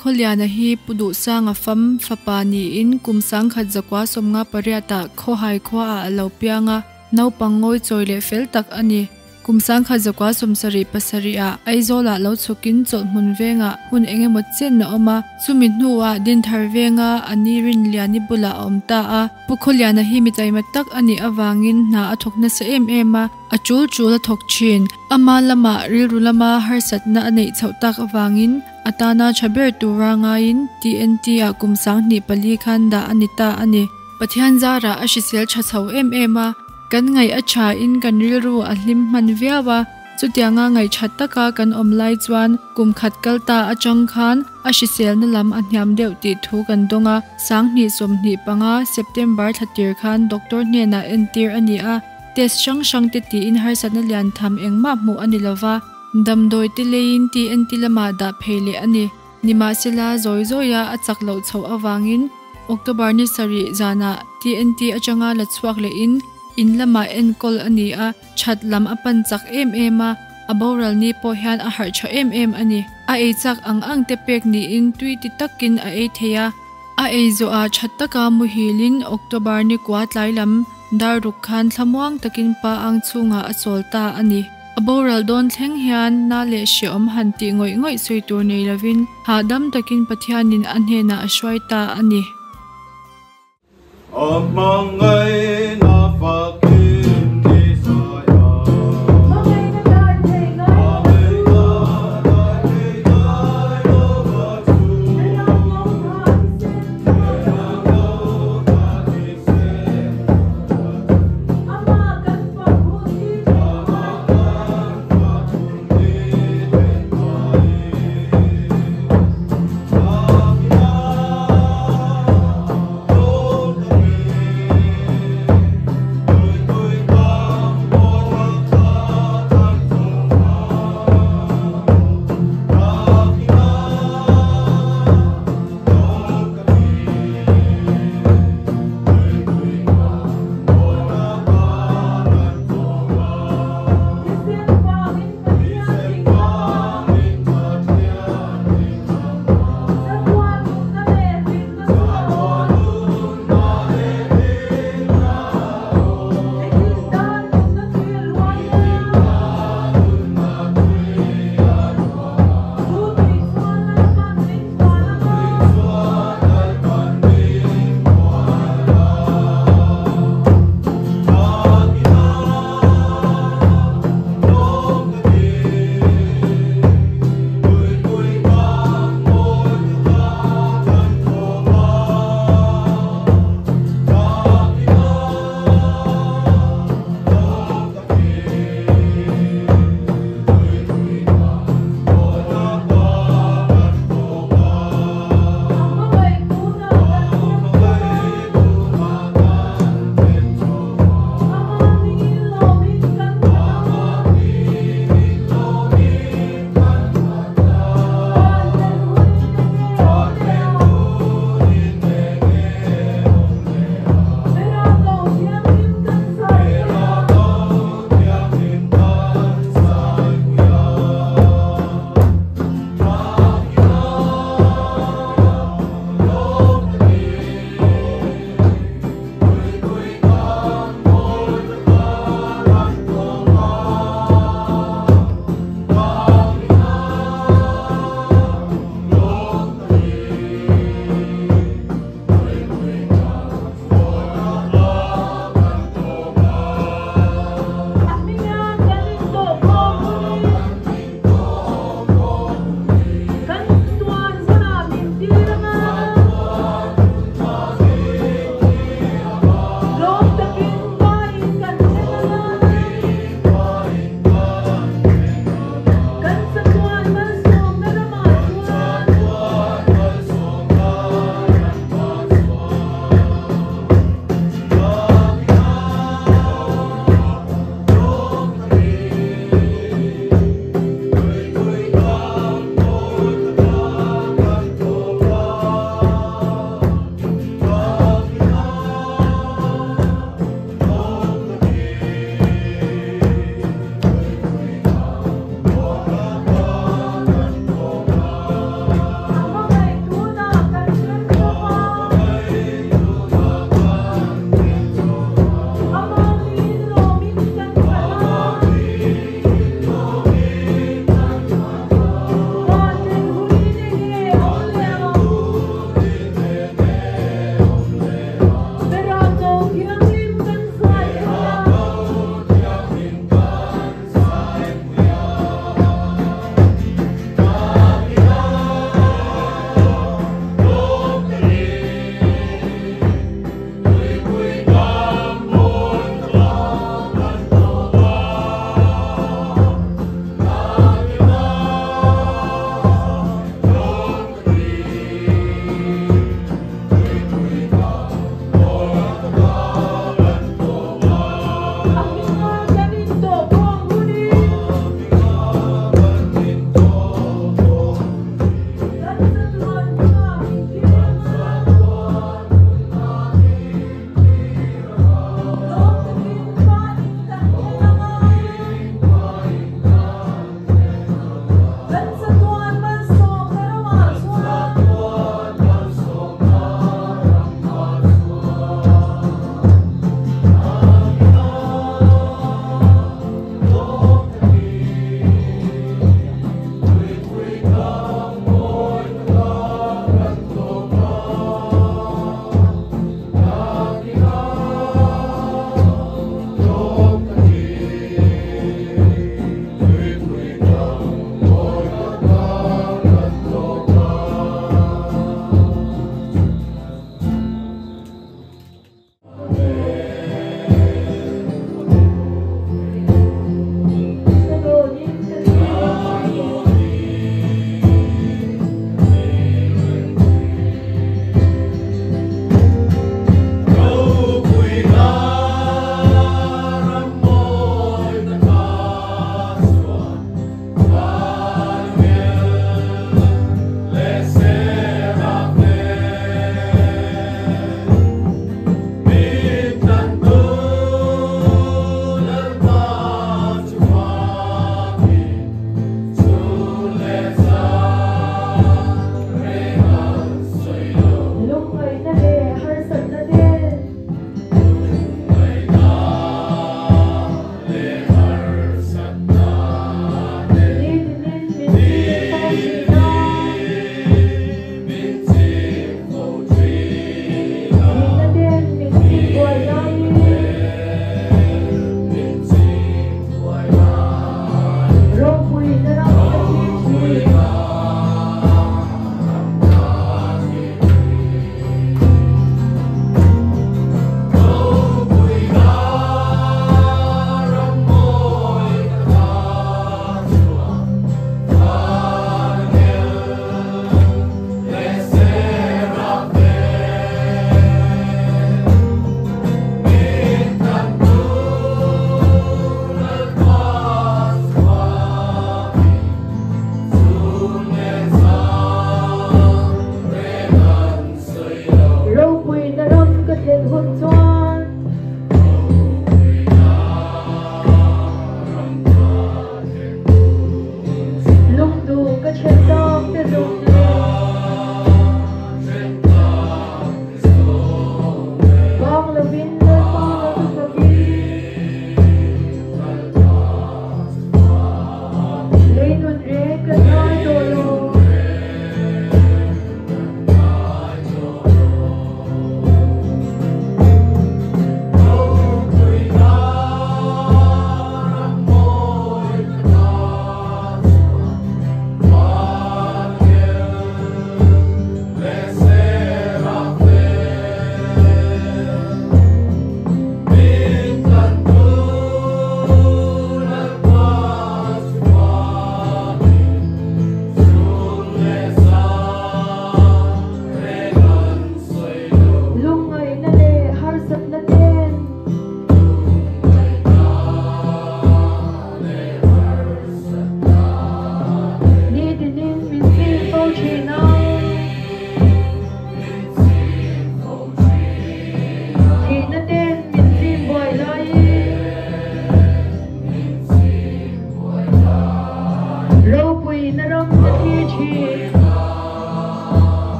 kholiana hi pudu sanga fam fapani in kumsang khat zakwa somnga pariata khohai khwa a alopianga nau pangoi choile fel tak ani kumsang khat zakwa somsari pasaria aizola lo chokin chol munwenga hun engemot chen na oma chumin nuwa din tharwenga ani rin liani bula omta a pukholiana hi mi chaima tak ani awangin na athokna sa ema achul chula thokchin ama lama rilrulama harsat na anei chautak awangin atana chaber turanga in TNT a kumsang ni pali khanda anita ani pathian zara ashisel chachau ema kan ngai acha in kan rilru ahlim manviawa chutianga ngai thattaka kan omlai chuan kum khat kalta achang khan ashisel na lam anyam deuti thu kan donga sangni somni panga September 30 khan doctor nena entir ani a test shang te ti in har sana lian tham engma mu ani lova damdoi te lein TNT lama da phele ani nima sila zoya achak lo chho awangin October ni sari zana TNT achanga la chuak le in lama enkol ani a chat lam apan chak ema aboral ni po hian a har cha ani a e chak ang te pek ni in tuiti takin a e theya a e zo a chattaka muhilin October ni kwatlai lam daruk khan thamwang takin pa ang chunga acholta ani aboral don thleng hian na le shiom hanti ngoi soitur nei lovin hadam takin pathianin anhena ashwaita ani Mangai na fakim ni saya Mangai na dai ngai lo batu ama kan pahuti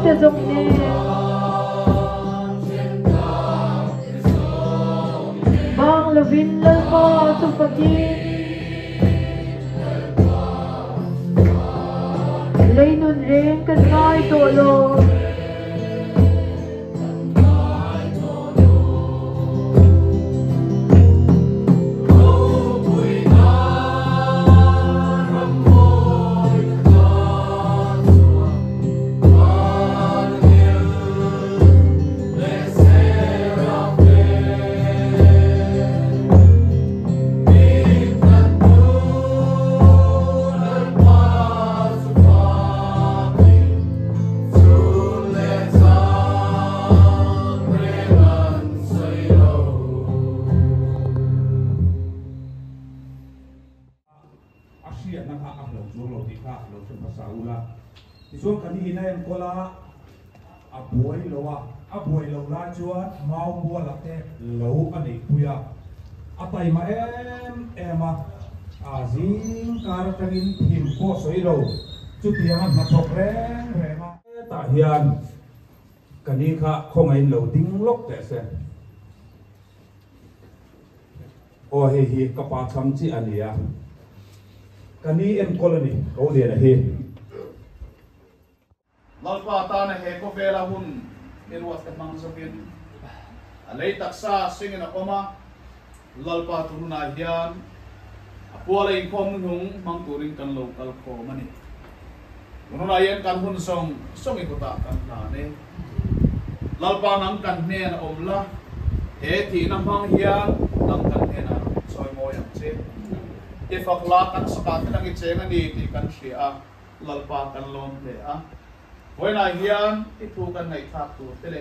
te zong ne bang lovin lal pa tu pakin lấy nun reng kan ngai to loช่วงคันนี้เนี่ยก็ละบวยเราว่าบวยเราละจวนเมาบัวหลับแต่เราอันนี้คุยไตมามาจิงการตังินหิมโคสวยเราจุดที่มันมาตกแรงมาตาเฮียนกันนี้ค่ะคงไอ้เราดิ้งลกแต่เสียโอ้เฮียกระปาช้ำจีอันนี้กันนี้เอ็นโคลนี่เขาเรียนเฮียlalpa ta na he ko vela hun irwas ka mang sokin alei taksa singin akoma lalpa turuna hian apuala in khom nung mang turin kan local ko mani ununa yen kan hun song ikota kan na ne lalpa nang kan ne na omla he ti na mang hian nang kan ne na soi mo yang che e fakla kan sakat nang icheng ani ti kan hria lalpa kan lom le a when I hear it who can make talk to tele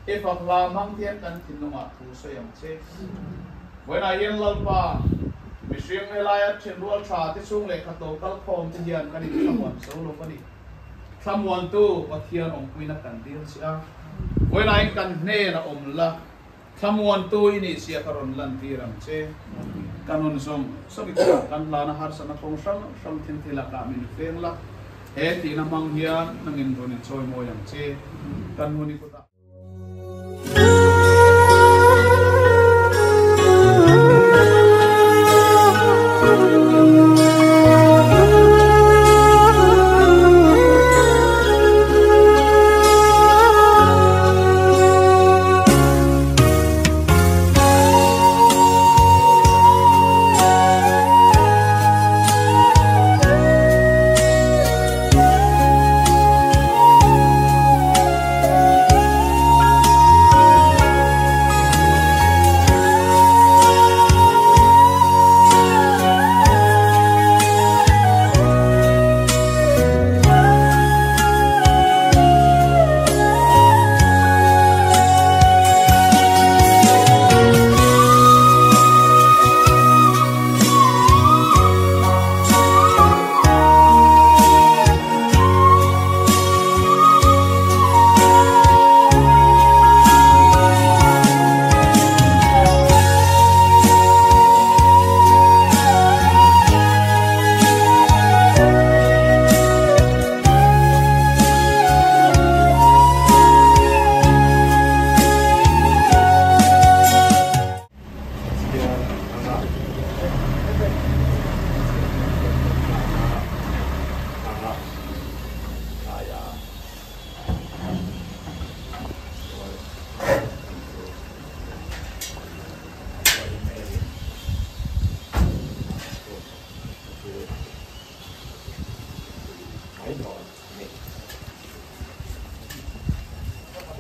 if of la mang tian kan tin no ma thu so yam che when I hear lalpa mi sing elaya chen rual tha ti sung le khato kal khom ti hian kan ni someone so lo pani someone tu pathian ong puina kan dil sia when I kan ne na om la someone tu ini sia karon lan tiram che kanon som so kan la na har sana kong sam tin thila ka min feng la he ti na mang hian nangin ronin choi mo yang che kan huni ko ta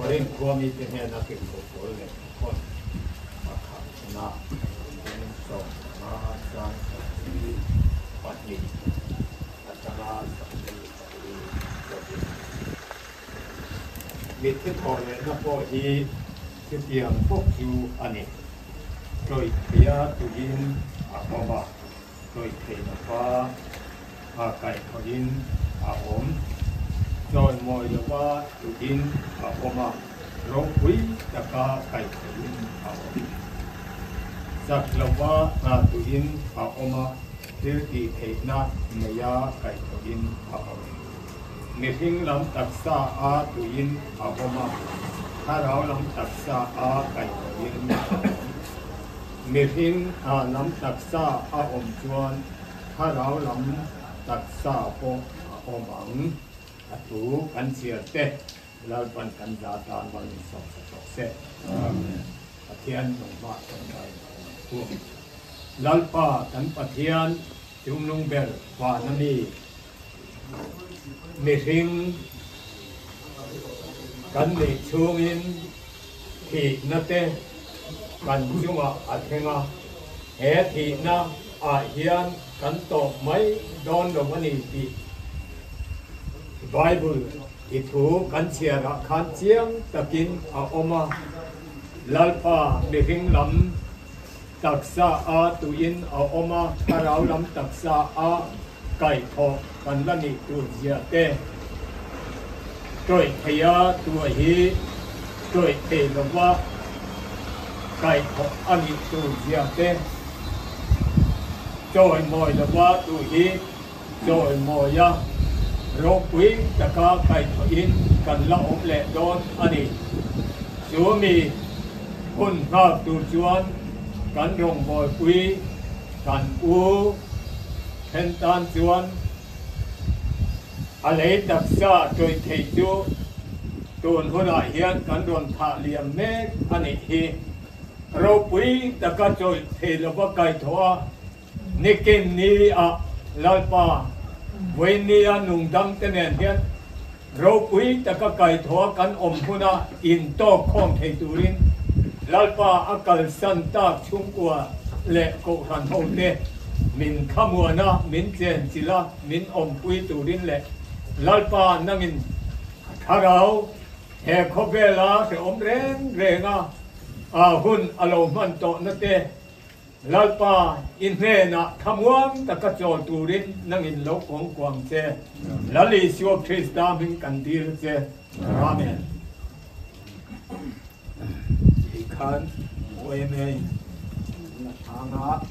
Paling kuami tengah nak ikut le, kon makan na, so makan sendiri, pagi, acara sendiri. Mesti korang nak pergi setiap fokus ane. Koi dia tuin apa bah, koi kenapa, pakai koin ahom. Rồi mọi điều qua tự tin và ôm ấp rong quý tất cả cái tự và ôm giặc lâu qua tự tin và ôm ấp điều gì thế na mấy cái tự tin và ôm mi hing lam taksa a tuin a oma tharau lam taksa a kai in mi hing a lam taksa a om chuan tharau lam taksa po a omang a tu kan chia te lalpan kan za tan wal ni sok se amen pathian nong ma kan dai hu lalpa kan pathian chung nung ber wa nani mi hing kan ni chung in thì na te kan chunga a thenga he thì na a hian kan to mai don do mani ti Bible thì thu kan chia ra khan chiang takin a oma lalpa mi hing lam taksa a tuin a oma tharau lam taksa a kai tho kan lani tu zia te troi thaya tu hi troi te lawa kai tho ani tu zia te troi moi lawa tu hi troi moi ya ro quý ta ka kai tho in kan la om le don ani mi hun ha tu chuan kan rong moi quý kan u khen tan chuan a le tak sa troi thei chu tuần hona hian kan ron tha liam me ani hi ro quý ta ka troi thei lawa kai thoa nikin ni a lalpa với nia nung đâm tên nền hiền râu quý ta các cái thua cắn huna in to không thể turin lalpa akal santa chung qua lệ cổ hàn hậu nè mình khamua na mình chen chila mình quý turin lệ lalpa nangin tharau he khobela se reng renga hun alo man to na te lalpa in he na khamuam taka chol turin nangin lo kong kwang che lali sio krista min kandir che amen ikhan oeme na thanga